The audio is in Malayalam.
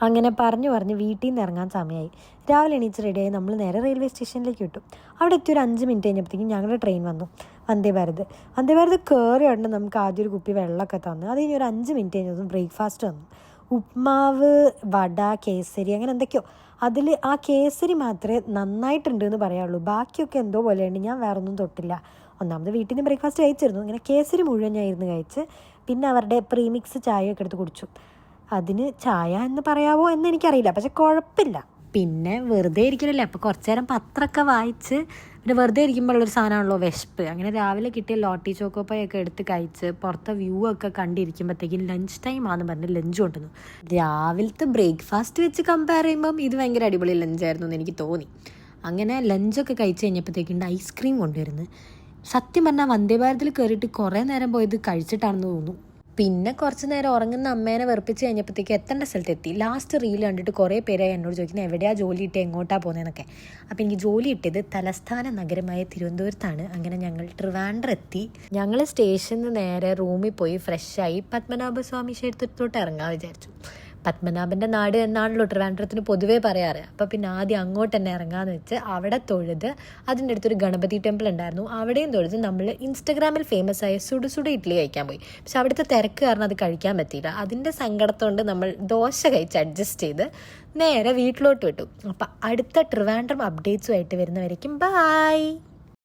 അങ്ങനെ പറഞ്ഞ് വീട്ടിൽ നിന്ന് ഇറങ്ങാൻ സമയമായി. രാവിലെ എണീച്ച് റെഡിയായി നമ്മൾ നേരെ റെയിൽവേ സ്റ്റേഷനിലേക്ക് വിട്ടു. അവിടെ എത്തി ഒരു 5 മിനിറ്റ് കഴിഞ്ഞപ്പോഴത്തേക്കും ഞങ്ങളുടെ ട്രെയിൻ വന്നു, വന്ദേ ഭാരത് കയറി ഉടനെ നമുക്ക് ആദ്യം ഒരു കുപ്പി വെള്ളമൊക്കെ തന്നു. അത് കഴിഞ്ഞ് ഒരു 5 മിനിറ്റ് കഴിഞ്ഞതും ബ്രേക്ക്ഫാസ്റ്റ് വന്നു. ഉപ്മാവ്, വട, കേസരി, അങ്ങനെ എന്തൊക്കെയോ. അതിൽ ആ കേസരി മാത്രമേ നന്നായിട്ടുണ്ട് എന്ന് പറയാനുള്ളൂ, ബാക്കിയൊക്കെ എന്തോ പോലെയുണ്ട്. ഞാൻ വേറെ ഒന്നും തൊട്ടില്ല. ഒന്നാമത് വീട്ടിൽ നിന്ന് ബ്രേക്ക്ഫാസ്റ്റ് കഴിച്ചിരുന്നു. ഇങ്ങനെ കേസരി മുഴുവൻ ഞാൻ ഇരുന്ന് കഴിച്ച് പിന്നെ അവരുടെ പ്രീമിക്സ് ചായയൊക്കെ എടുത്ത് കുടിച്ചു. അതിന് ചായ എന്ന് പറയാവോ എന്ന് എനിക്കറിയില്ല, പക്ഷെ കുഴപ്പമില്ല. പിന്നെ വെറുതെ ഇരിക്കണല്ലേ, അപ്പോൾ കുറച്ച് നേരം പത്രമൊക്കെ വായിച്ച് പിന്നെ വെറുതെ ഇരിക്കുമ്പോഴുള്ളൊരു സാധനമാണല്ലോ വിശപ്പ്. അങ്ങനെ രാവിലെ കിട്ടിയ ലോട്ടി ചോക്കോപ്പയൊക്കെ എടുത്ത് കഴിച്ച് പുറത്തെ വ്യൂ ഒക്കെ കണ്ടിരിക്കുമ്പോഴത്തേക്കും ലഞ്ച് ടൈം ആണെന്ന് പറഞ്ഞ് ലഞ്ച് കൊണ്ടുവന്നു. രാവിലത്തെ ബ്രേക്ക്ഫാസ്റ്റ് വെച്ച് കമ്പയർ ചെയ്യുമ്പം ഇത് ഭയങ്കര അടിപൊളി ലഞ്ചായിരുന്നു എന്ന് എനിക്ക് തോന്നി. അങ്ങനെ ലഞ്ചൊക്കെ കഴിച്ച് കഴിഞ്ഞപ്പോഴത്തേക്കുണ്ട് ഐസ്ക്രീം കൊണ്ടുവരുന്നത്. സത്യം പറഞ്ഞാൽ വന്ദേ ഭാരതിൽ കയറിയിട്ട് കുറേ നേരം പോയത് കഴിച്ചിട്ടാണെന്ന് തോന്നുന്നു. പിന്നെ കുറച്ച് നേരം ഉറങ്ങുന്ന അമ്മേനെ വെറുപ്പിച്ച് കഴിഞ്ഞപ്പോഴത്തേക്ക് എത്തേണ്ട സ്ഥലത്തെത്തി. ലാസ്റ്റ് റീൽ കണ്ടിട്ട് കുറേ പേരായി എന്നോട് ചോദിക്കുന്നത് എവിടെയാണ് ജോലി ഇട്ട് എങ്ങോട്ടാണ് പോകുന്നതെന്നൊക്കെ. അപ്പോൾ എനിക്ക് ജോലി ഇട്ടത് തലസ്ഥാന നഗരമായ തിരുവനന്തപുരത്താണ്. അങ്ങനെ ഞങ്ങൾ ട്രിവാൻഡ്രം എത്തി. ഞങ്ങൾ സ്റ്റേഷനിൽ നിന്ന് നേരെ റൂമിൽ പോയി ഫ്രഷായി പത്മനാഭസ്വാമി ക്ഷേത്രത്തോട്ട് ഇറങ്ങാൻ വിചാരിച്ചു. പത്മനാഭൻ്റെ നാട് എന്നാണല്ലോ ട്രിവാൻഡ്രത്തിന് പൊതുവേ പറയാറ്. അപ്പോൾ പിന്നെ ആദ്യം അങ്ങോട്ട് തന്നെ ഇറങ്ങാമെന്ന് വെച്ച് അവിടെ തൊഴുത് അതിൻ്റെ അടുത്തൊരു ഗണപതി ടെമ്പിൾ ഉണ്ടായിരുന്നു, അവിടെയും തൊഴുത് നമ്മൾ ഇൻസ്റ്റഗ്രാമിൽ ഫേമസ് ആയ സുടുസുട ഇഡ്ഡലി കഴിക്കാൻ പോയി. പക്ഷെ അവിടുത്തെ തിരക്ക് കാരണം അത് കഴിക്കാൻ പറ്റിയില്ല. അതിൻ്റെ സങ്കടത്തോണ്ട് നമ്മൾ ദോശ കഴിച്ച് അഡ്ജസ്റ്റ് ചെയ്ത് നേരെ വീട്ടിലോട്ട് വിട്ടു. അപ്പം അടുത്ത ട്രിവാൻഡ്രം അപ്ഡേറ്റ്സുമായിട്ട് വരുന്നവരേക്കും ബായ്.